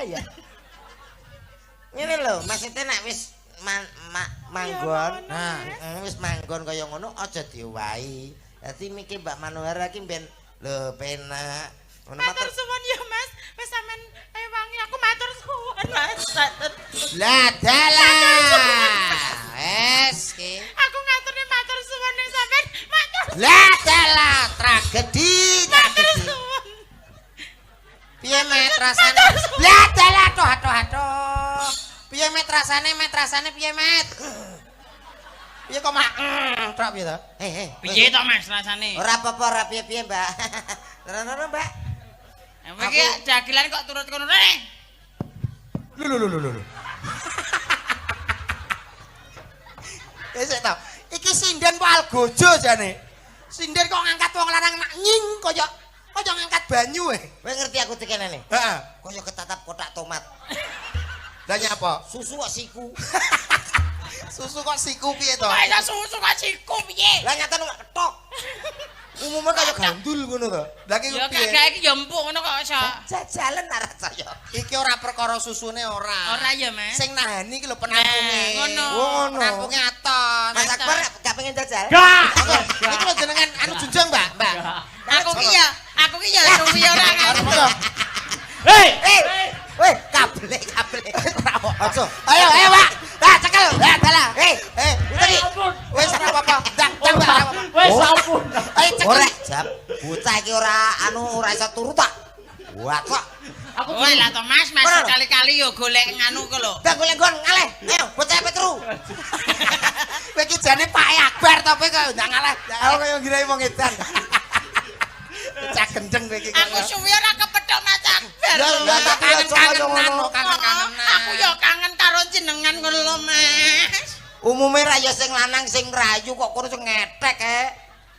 ya. Ngene lho, maksudnya nek wis manggon, wis manggon kaya ngono aja diowahi. Dadi mikir Mbak Manohar iki ben lho penak. Matur suwun ya Mas, wis sampean wangi aku matur suwun Mas. Lah dalah. Wes ki. Aku ngaturne matur suwun ning sampean, matur. Lah dalah tragedi. Matur suwun. Piye met rasane? Lah dalah aduh. Piye met rasane piye met? Piye kok mak tok piye to? Piye to Mas rasane? Ora apa-apa ora piye-piye, Mbak. Terus Mbak. Iki dagelan kok turut kono rek. Lho. Wis to. Iki sinden kok algojo jane. Sinden kok ngangkat wong lanang nak nying kaya ngangkat banyu Kowe ngerti aku dikenene? Heeh. Kaya ketatap kotak tomat. Lah nyapa? Susu kok siku. Susu kok siku piye to? Kok susu kok siku piye? Lah nyatane kok ketok. Umumnya kaya gandul ngono to. Lah iki ya piye? kagak iki ya empuk ngono kok iso. Jajalan ora saya. Iki ora perkara susune ora. Ora ya, Mas. Sing nahani iki lho penampunge. Ngono. Penampunge atos. Mas Akbar gak pengen jajal? Gak. Iki lho jenengan anu junjung, Mbak. Aku ki ya suwi ora ngono. Weh, kabel. Aja. Ayo, Pak. Lah cekel. Lah dalah. Iki. Wis ora apa-apa. Ndang, Wis ampun. Ayo cekel. Jap. Bocah iki ora iso turu tak. Wah, kok. Aku lah to Mas, kali-kali yo golek nganu ku lho. Ndang golek nggon ngaleh. Ayo, bocah petru. Kowe iki jane Pak Akbar to kowe kok ndang ngaleh. Aku kaya ngira wong edan. Cak gendeng kowe iki. Aku suwi ora kepethuk Mas Akbar. Ya kangen. Aku yo kangen karo jenengan ngono lho Mas. Umume ra ya sing lanang sing mrayu kok kono sing ngetek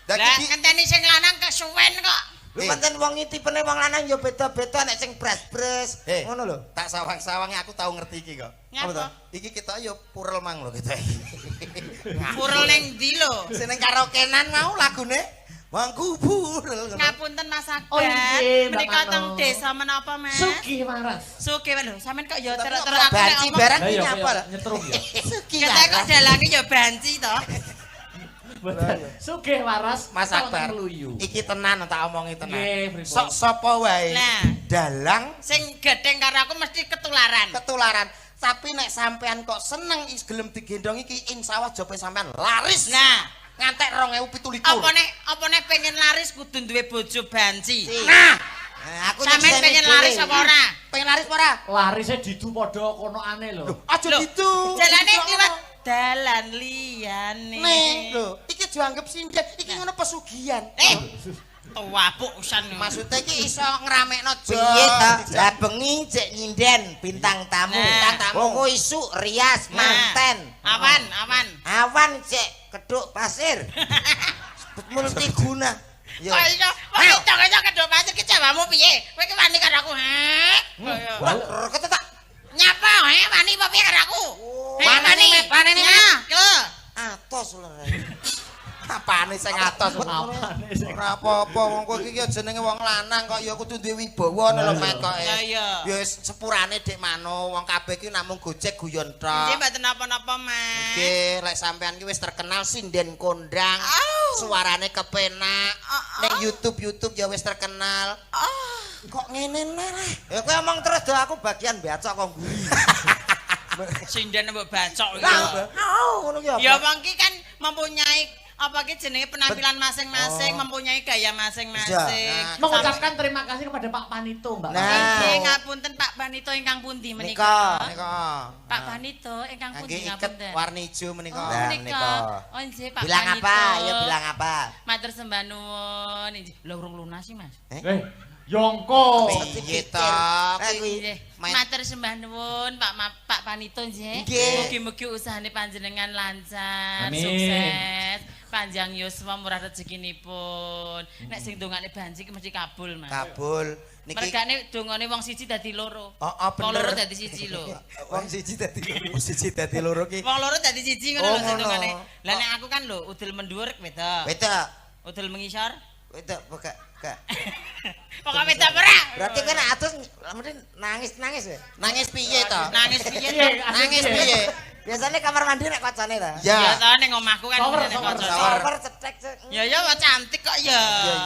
Lah ngenteni sing lanang kesuwen kok. Pancen wong iki tipene wong lanang ya beda-beda nek sing bras-bras ngono lho. Tak sawang-sawange aku tau ngerti iki kok. Apa to? Iki kita yo purel mang lho kita. Purel ning ndi lho? Sing ning karaokean mau lagune Wangku purel. Ngapunten Mas Akbar. Oh, nggih, Mbak Menika Mano. teng desa menapa Mas? Sugih waras. Sugih lho, sampean kok ya terus-terus aku nek banci ngomong. barang Lah iki ya apa? nyetrum ya. Suki Ketek kok dalange ya banci to. Sugih waras Mas Akbar. luyu. Iki tenan tak omongi tenan. Nggih, pripun? Sok sapa wae Nah. dalang Sing getheng karo aku mesti ketularan. ketularan. Tapi nek sampean kok seneng gelem digendong iki insyaallah jope sampean laris. Nah, Ngantek 2017. apa nek pengen laris kudu duwe bojo banci. Nah, aku Sampeyan pengen laris apa ora? Pengen laris apa ora? Larise didu padha konokane lho. Aja Loh, gitu. Jalane liwat dalan liyane. Nih, lho, iki dianggep sinden, iki ngono pesugihan. Tuwapuk usan. Maksudnya iki iso ngramekno piye to? Lah bengi cek nyinden bintang tamu. Wong isu rias manten. Awan cek keduk pasir. Multiguna. Kok iso? Kok iso kedok pasir ki jawamu piye? Kowe ki wani karo aku, Ketetak. Nyapa wani apa piye karo aku? Panene Ya, lho. atos lho. Apane sing atos? Apane sing Ora apa-apa wong kowe iki jenenge wong lanang kok ya kudu duwe wibawa lho Mat kok. Lah iya. Ya wis sepurane Dik Mano, wong kabeh iki namung gojek guyon tok. Nggih mboten napa-napa, Mas. Nggih, lek sampean ki wis terkenal sinden kondang. Suarane kepenak. Nek YouTube ya wis terkenal. Kok ngene neh. Ya kowe omong terus do aku bagian bacok kok nguri. Sinden mbok bacok iki. Ngono ki apa? Ya wong ki kan mempunyai apa ki jenenge penampilan masing-masing, mempunyai gaya masing-masing. mengucapkan terima kasih kepada Pak Panito, Mbak. Nggih, ngapunten Pak Panito ingkang pundi Menika. menika? Pak Panito ingkang pundi ngapunten? Warni ijo menika. Oh, menika. Oh, nggih Pak Bilang Panito. apa? Ya bilang apa? Matur sembah nuwun. Lho urung lunas sih, Mas. Yongko. Piye to? Nggih. Matur sembah nuwun Pak Panito nggih. Mugi-mugi usahane panjenengan lancar, Amin. sukses, panjang yuswa murah rezekinipun. Nek sing dongane banci ki mesti kabul, Mas. Kabul. Niki Mergane dongane wong siji dadi loro. Oh, Wong bener. loro dadi siji lho. Wong siji dadi loro ki. Wong loro dadi siji ngono lho sing ngono. dongane. Lah nek aku kan lho udel mendhuwur beda. Beda. Udel mengisor Wedok gak. Pokok wedok ora. Berarti kan atus mending nangis ya. Nangis piye to? Nangis piye? Nangis piye? Biasanya kamar mandi nek kocone ta. Ya. Biasane ning omahku kan ngene kok. Shower cetek. Ya ya cantik kok ya.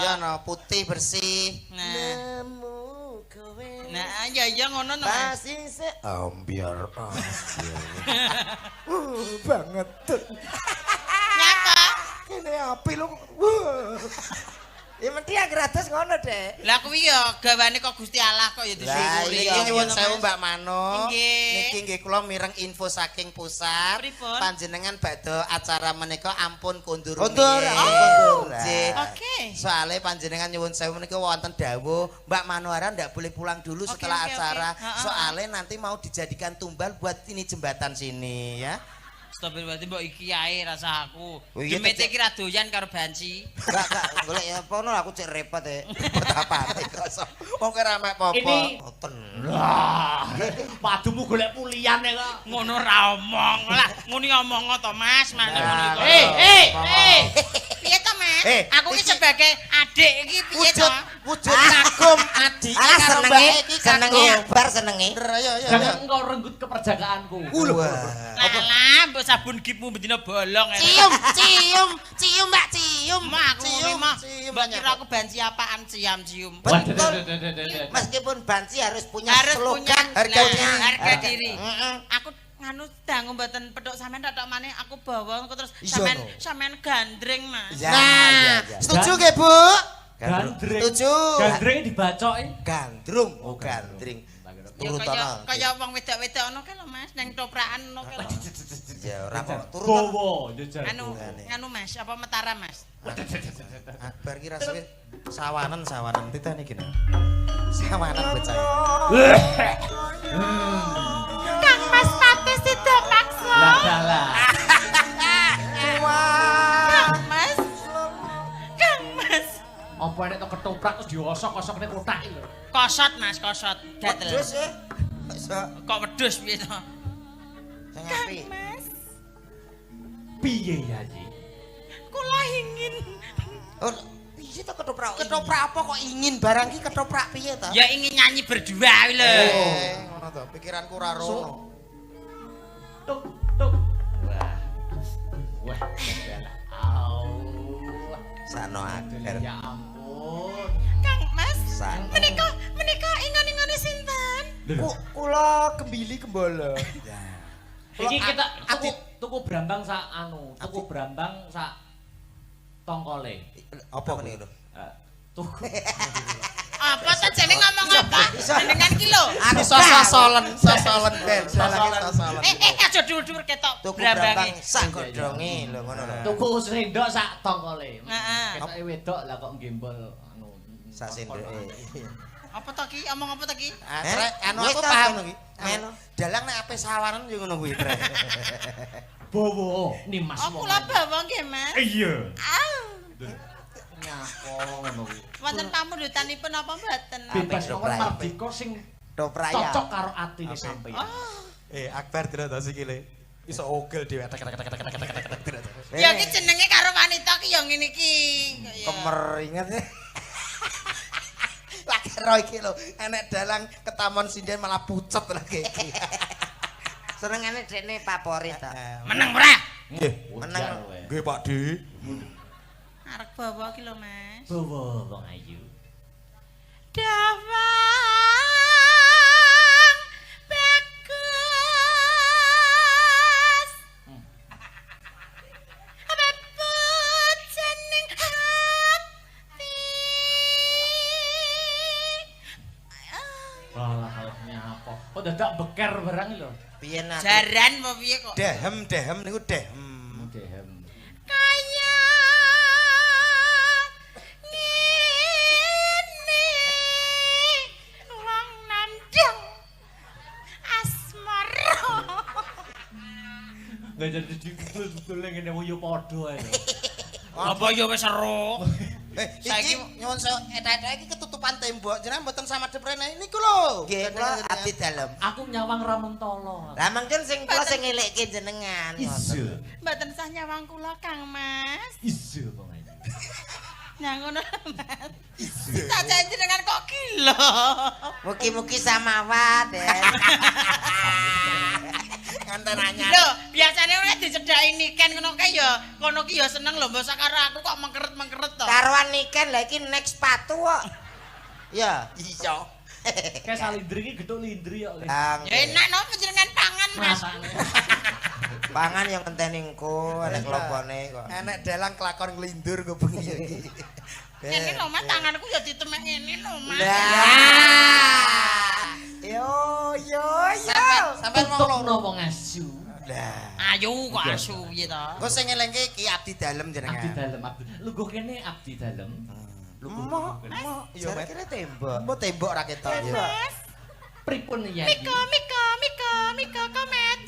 Ya no, putih bersih. Nah. Nah, ya ngono no. Masih Ambiar. banget. Nyapa? Kene api lho. Ya mesti gratis ngono, Dek. Lah kuwi ya gawane kok Gusti Allah kok ya Lah disyukuri. iki nyuwun sewu Mbak Mano. Nggih. Niki nggih kula mireng info saking pusat. Pripun? Panjenengan badhe acara menika ampun kondur. Kondur, rumiyin. kondur. Nggih. Oke. Soale panjenengan nyuwun sewu menika wonten dawuh Mbak Manuara ndak boleh pulang dulu Oke, setelah oke, acara. oke. Ha-ha. Soale nanti mau dijadikan tumbal buat ini jembatan sini ya. Astagfirullah mbok iki ae rasa aku. Oh iya, Demete iki ra doyan karo banci. Gak golek ya apa ngono aku cek repot ya. Betapane kok. Wong ora mek apa. Ini- Boten. Lah, padumu golek puliyane kok. Ngono ra omong. Lah nguni omong to Mas, mana ngono iku. Piye to Mas? Aku iki sebagai adik iki piye to? Wujud kagum adik Alah karo senenge, mbak iki senenge kagum. Akbar senenge. Ya ya. Jangan engkau renggut keperjagaanku. Lah, mbok sabun gipmu bendina bolong. Cium Mbak, cium. Mah aku ngene mah. cium Mbok banyak, kira aku banci apaan cium. Betul. Meskipun banci harus punya slogan, harga diri. Heeh. Aku nganu dangu mboten pedhok sampean tok maneh aku bawa engko terus Iya, sampean gandring Mas. Nah, Setuju nggih, Bu? Gandring. Setuju. Gandring dibacoki. Gandrung, oh gandring. Ya Turut ana. kaya wong wedok-wedok ngono kae lho Mas, nang toprakan ngono kae lho. Ya ora kok turut. Bowo, jajar. Anu Mas, apa Metara Mas? Akbar ki rasane sawanen titane iki. Sawanen bocah. Kang Mas Pate sida paksa. Lah. Kang Mas. Apa nek tok ketoprak terus diosok-osok nek kotak iki lho. Kosot Mas, kosot. Gatel. Terus ya. Iso Kok wedhus piye to? sing apik. Mas, Piye ya iki? kula ingin. Oh, piye to ketoprak? Ketoprak apa kok ingin barang ki ketoprak piye to? Ya ingin nyanyi berdua kuwi lho. Ngono to, pikiranku ora rono. Tuk tuk. Wah. Dalah. Au. Sano agar. Ya ampun. Kang Mas, Sang. menika ingon-ingone sinten? Kula kembili kembala. Iki kita Ati- tuku brambang sak tuku brambang sak tongkole. Apa ngene lho? Tuku. Apa to jeneng ngomong apa? Jenengan ki lho. Aku Sosolen Ben. Sosolen. Aja dhuwur-dhuwur ketok tuku brambange. brambang sak godhonge lho ngono lho. Tuku sendok sak tongkole. Heeh. Ketoke wedok lah kok gembol Sak sendoke. Apa to ki? Omong apa to ki? Anu Wis aku ta, paham Ben. iki. Men. Dalang nek ape sawanen yo ngono kuwi, Tre. Bowo nimas Oh, kula bawa nggih, Mas. Iya. Au. Nyako ngono kuwi. Wonten pamundutanipun apa mboten? Bebas Apik, mawon Dok, mardika sing Dopraya. cocok karo atine sampeyan. Akbar dira to sikile. Iso ogel dhewe. Ya ki jenenge karo wanita ki ya ngene iki. Kemer inget. Lagi ro iki lho, enek dalang ke Taman Sinden malah pucet lagi iki. Senengane dekne favorit ta. Meneng ora? Nggih, Menang. nggih Pak Di. Arek bawa ki lho, Mas. Bowo wong ayu. Dawang bagus. Bebut jeneng hati. Alah nyapa. Kok dadak beker barang lho. Piye nak? Jaran apa piye kok? Dehem niku dehem. Dehem. Kaya ngene wong nandang asmara. Lah jadi betul-betul ngene yo padha ae. Apa ya wis seru? Saiki nyuwun sewu eta-eta iki ketutupan tembok. Jenengan mboten samadhep rene niku lho. Nggih kula abdi dalem. Aku nyawang Ramentala. Lah mangken sing kula sing ngelikke jenengan. Iso. Mboten sah nyawang kula Kang Mas. Iso wong ayu. Nah ngono Mas. Tak janji dengan kok gila. Mugi-mugi samawat ya. Nganten anyar. Lho, biasane nek dicedhaki niken ngono kae ya, kono ki ya seneng lho, mbok karo aku kok mengkeret-mengkeret to. Karuan niken lha iki nek sepatu kok. Ya, iya. Kayak salindri iki gethuk lindri kok. Ya enak no panjenengan pangan Mas. Pangan yang ngenteni engko enek klopone kok. Enek dalang kelakon nglindur kok bengi iki. Ini lho Mas, tanganku ya ditemek ngene lho Mas. Yo. Sampai mau loro wong asu. Lah. Ayo kok asu piye to. Engko sing ngelingke Ki Abdi Dalem jenengan. Abdi dalem, abdi. Lungguh kene abdi dalem. Mo, yo kira tembok. Mbok tembok ra ketok ya. Pripun ya? Miko, komet.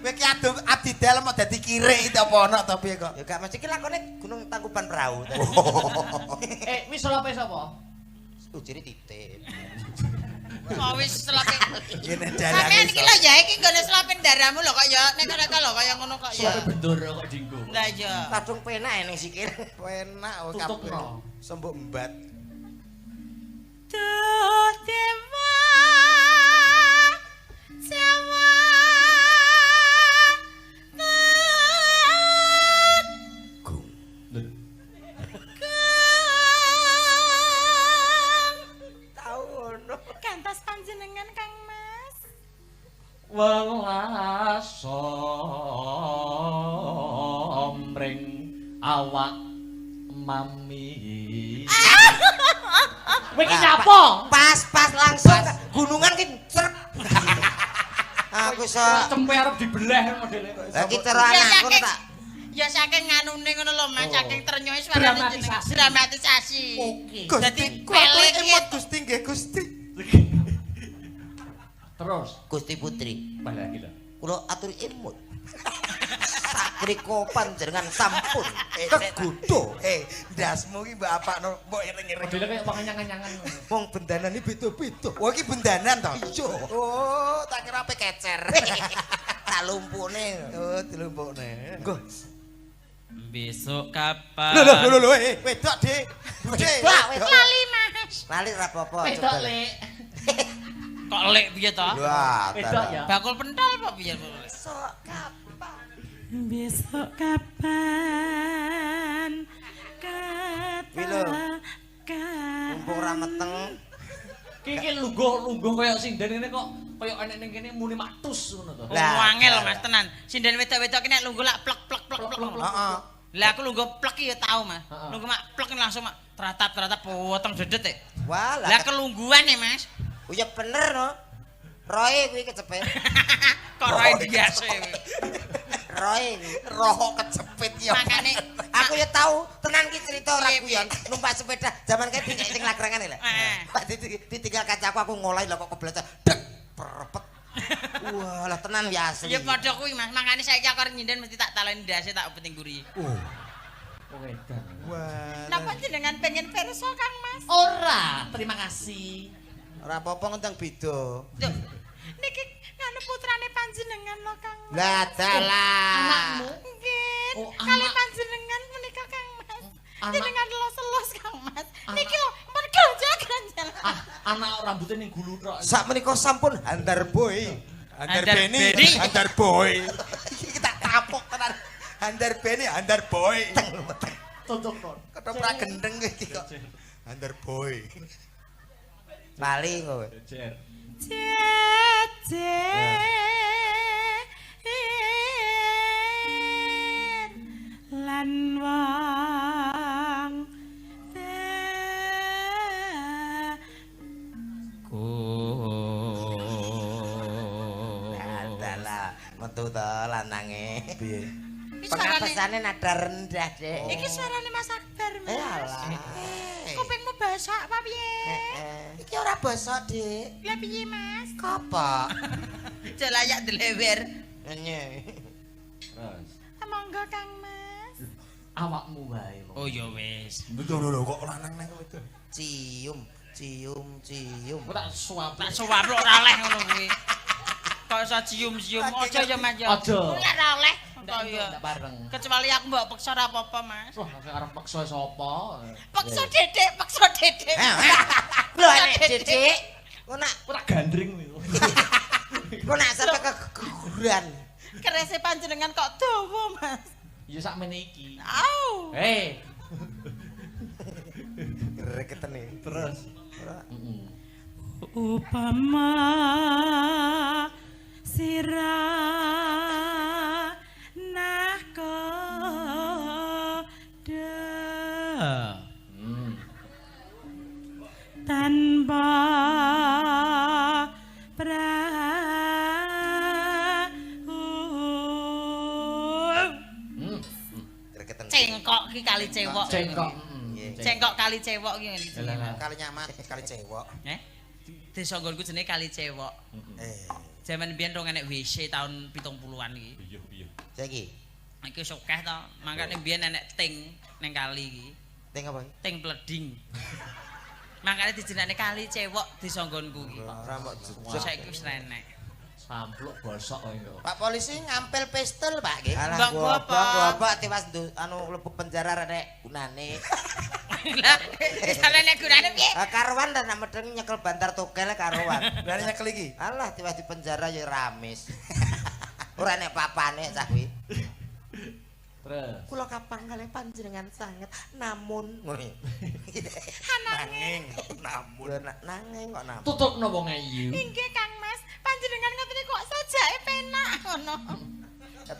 Kowe ki Abdi Dalem mau dadi kirik itu apa ana to piye kok? Ya gak mesti ki lakone Gunung Tangkuban Perahu. Wis selape sapa? Ujine titip. Oh wis selape. Ngene Sampeyan dalange. iki lho ya iki nggone selapin darahmu lho kok ya nek-nek lho kaya ngono kok ya. Selape bendor kok dinggo. Lah iya. Kadung penak ning sikil. Enak kok kabeh. Tutupno. Sembuk embat. Tuh dewa Jawa Tahu ngono. kantos panjenengan Kang Mas. Welas omring awak mami. Kowe iki nyapa? Pas langsung gunungan ki cerep. Aku iso Cempe arep dibelah modele. Lah ki cara anakku tak. Ya saking nganune ngono lho Mas, saking ternyoe suarane Dramatisasi. dramatisasi. Oke. Dadi Gusti, kula pelik emot Gusti nggih Gusti. Terus Gusti Putri, balik lho. kula aturi emut. Sakriko panjenengan sampun Kegudo. Ndasmu ki mbok apakno mbok iring-iring. Modele kaya wong nyang-nyangan. wong bendanan iki beda-beda. Oh iki bendanan to? Iya. Oh, tak kira ape kecer. Tak lumpune. Oh, dilumpukne. Nggo. besok kapan? Lho, wedok, Dik. Budhe. Lali Mas. Lali ra apa-apa. Wedok lek. Kok lek piye to? Wah, Wedok ya. Bakul pentol apa piye? Sok kapan? Besok kapan? Wilo. Mumpung ra meteng. Iki lungguh kaya sinden ngene kok kaya enek ning kene muni matus ngono to. Wangel Mas tenan. Sinden wedok-wedok ki nek lungguh lak plek. Heeh. Lah aku lungguh plek ya tau Mas. Heeh. Lungguh mak plek langsung mak teratap potong dedet e. Wah, Lah kelungguhan ya Mas. oh ya bener no. Roe kuwi kecepet. Kok roe biasa. Roe Roh kecepit ya. Makane aku ya tahu tenan ki cerita ora Piye, guyon numpak sepeda zaman kae dicek sing lagrangan lho. Pak ditinggal kacaku aku ngolai lho kok kebleset dek perpet. Wah, lah tenan ya asli. ya padha kuwi Mas. Makane saiki aku arep nyinden mesti tak taleni ndase tak upeting guri. Wedan. Wah. Napa jenengan pengen verso Kang Mas? Ora, terima kasih. Ora apa-apa ngenteng beda. Duh. Niki nganu putrane panjenengan lho Kang Mas. Lah dalah. Anakmu? Nggih. Oh, Kali anak. panjenengan menika Kang Mas. Anak. Jenengan los-los Kang Mas. Anak. Niki lho ganjal-ganjal. Anak rambutnya ning gulu tok. Sak menika sampun handar boy. Handar Handar Beni, Beni. Handar Boy. Iki tak kapok tenan. Handar Beni, Handar Boy. Tutup ton. Ketoprak gendeng iki kok. Handar Boy. Lali kowe. Jer. Lan wong Dalah metu to lanange. Piye? Pengapesane nada rendah, Dek. Iki suarane Mas Akbar, Mas. Alah. Kupingmu basah apa piye? Iki ora basa, Dik. Lah piye, Mas? Kopok. Jelayak delewer. Nye. Terus Monggo Kang Mas. awakmu wae. Oh ya wis. Betul lho kok lanang nang itu. Cium. Kok tak suap. Tak suwap ora leh ngono kuwi. kok iso cium-cium. Aja ya Mas ya. Aja. Ora oleh. Kaya bareng. Kecuali aku mbok peksa ora apa-apa Mas. Wah, arep paksa sapa? Peksa Dedek, peksa Dedek. Lho nek Dedek, Ora gandring niku. kok nak sampe keguguran. Kerese panjenengan kok dawa Mas. Ya sakmene iki. Au. Hei. Greketene. Terus. Upama sirah nahkoda tanpa cengkok ki kali cewek. Cengkok kali cewek ki ngene. Kali nyamat, kali cewek. Desa nggonku jenenge kali cewek. Jaman biyen rong enek WC tahun 70-an iki. Iya. Saiki Iki wis akeh to, mangkane biyen enek ting ning kali iki. ting apa? Ting pleding. Mangkane dijenenge kali cewek desa nggonku iki. Ora mbok Saiki wis enek. Sampluk bosok kok. Pak polisi ngampil pistol, Pak nggih. Mbak gua Bapak tiwas anu mlebu penjara rek gunane. Lah, isane nek gunane piye? Karuan dan medeng nyekel bantar togel karuan. Berani nyekel iki. Alah tiwas di penjara ya ramis. Ora nek papane cah kuwi. Terus. Kula kapang kalih panjenengan sanget namun Nanging namun nanging kok namun. Tutupno wong ayu. Inggih Kang Mas, panjenengan ngoten kok sajake penak ngono.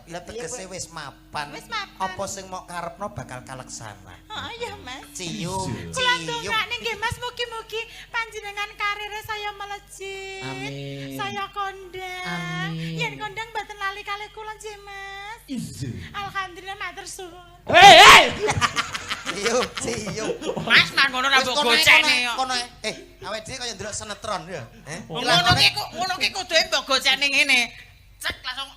Lah tegese wis mapan. Wis mapan. Apa sing mok karepno bakal kalaksana. Heeh ya Mas. Cium. Kula ndongakne nggih Mas mugi-mugi panjenengan kariré saya melejit. Amin. Saya kondang. Amin. Yen kondang mboten lali kalih kula nggih Mas. Alhamdulillah matur suwun. Hei! Cium. Mas nang ngono ra mbok gocekne kok. Kono awake dhewe kaya ndelok sinetron ya. Ngono ki kudu mbok gocekne ngene. Cek langsung.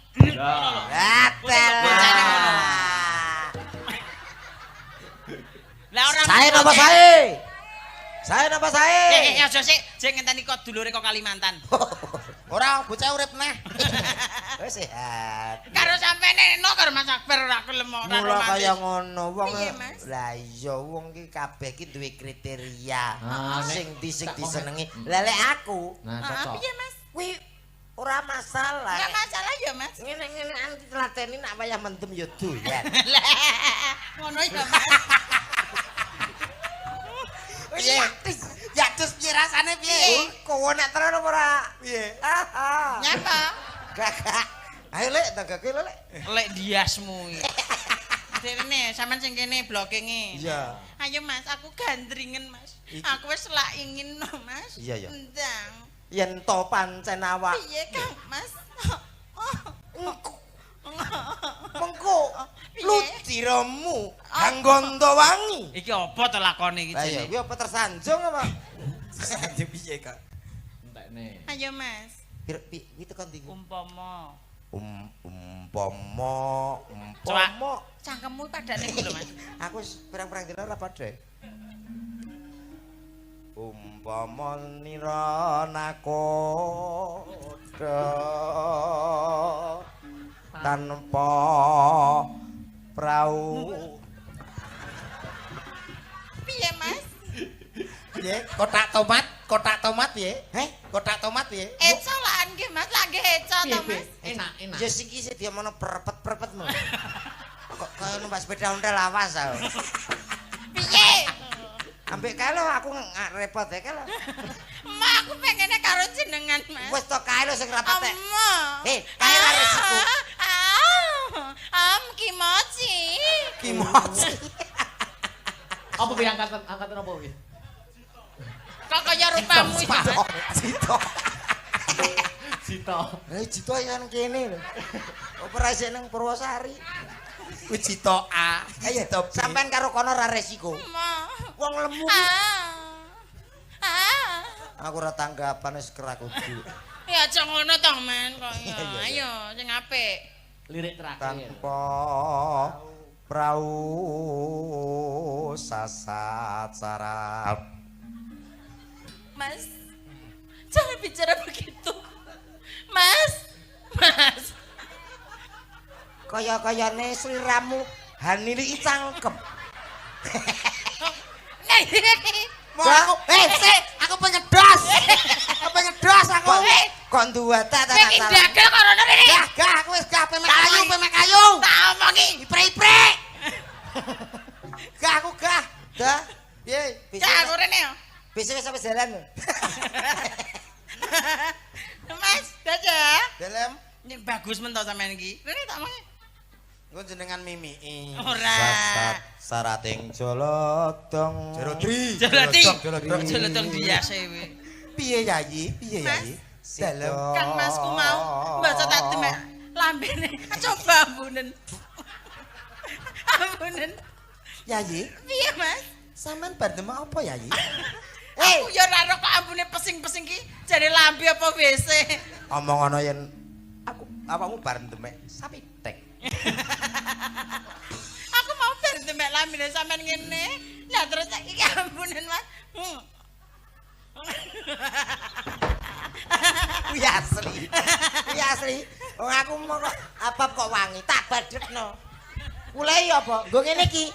Lah ora Saya napa sae? Saya napa sae? aja sik, jek ngenteni kok dulure kok Kalimantan. Ora bocah urip neh. Wis sehat. Karo sampeyan eno karo Mas Akbar ora kelem ora Mula romantis. kaya ngono wong. Piye, Mas? Lah iya wong ki kabeh ki duwe kriteria. Ah, Sing disenengi. Lah lek aku, Nah, Heeh, cocok. piye Mas? kuwi ora masalah. Enggak masalah ya Mas. Ngene-ngene anti telateni nak wayah mendem ya doyan. Lah, ngono ya Mas. Piye? Ya terus piye rasane piye? Kowe nek terus ora piye? Nyapa? Gak. Ayo lek tagake lek. Lek diasmu iki. Dene sampean sing kene blockinge. Iya. Ayo Mas, aku gandringen Mas. Aku wis lak ingin no Mas. Iya, iya. Ndang. Yen to pancen awak. Piye Kang Mas? Mengko Piye? lu diramu Hanggonto wangi. Iki apa to lakone iki Lah iya jene? kuwi apa tersanjung apa? Tersanjung piye, Kak? Entekne. Ayo Mas. Kuwi tekan ndi? Umpama Umpama cangkemmu padane iki lho Mas. aku wis pirang-pirang dina ora padha. Umpama nira nakoda tanpa prau. Piye Mas? Piye? Kotak tomat piye? Heh, kotak tomat piye? Eco lah nggih Mas, lah nggih eco to Mas. Enak. Ya sing iki sik diomono perpet-perpetmu. Kok kaya numpak sepeda ontel awas aku. Piye? Ambek kae lho aku repot ya kae lho. Ma aku pengene karo jenengan Mas. Wis to kae lho sing rapat teh. Amma. Kae lah resiko. Kimochi. Kimochi. Apa piye angkatan apa piye? Kok kaya rupamu iki Mas. Cito. Cito. Cito yang kene lho. Operasi nang Purwosari. Kuwi Cito A. Ayo sampean karo kono ra resiko. Ma. Wong lemu. Aku ora tanggapan wis kerakudu. Ya aja ngono to, Men, kok ya. Ayo, sing apik. Lirik terakhir. Tanpa prau sasat sarap. Mas, jangan bicara begitu. Mas, Mas. Kaya-kayane sliramu Hanili cangkem. Aku pengen dos. Aku pengen dos aku. Kok duwata ta tak salah. Dagang karo rene. Gah, aku wis gah pemek kayu. Tak omongi. Ipre-ipre. Gah aku gah. Dah. Piye? Bisa aku rene yo. Bisa sampai jalan. Mas, dadah. Dalam. Ini bagus men to sampean iki. Rene tak omongi. Engko jenengan mimi. Ora. Sarating jolodong. Jolodong biasa kuwi. Piye Yayi? Piye Yayi? Dalam. Kang Masku mau baca tak demek lambene. Coba ampunen. Ampunen. Yayi, Piye, Mas? sampean bar demek apa Yayi? Aku ya ora ro kok ampune pesing-pesing ki jare lambe apa WC. Omong ana yen aku awakmu bar demek sapi tek. Aku mau bar demek lambene sampean ngene. Lah terus iki ampunen, Mas. Kuwi asli. Kuwi asli. Wong aku mau apa kok wangi tak badhetno. Mulai apa? Nggo ngene iki.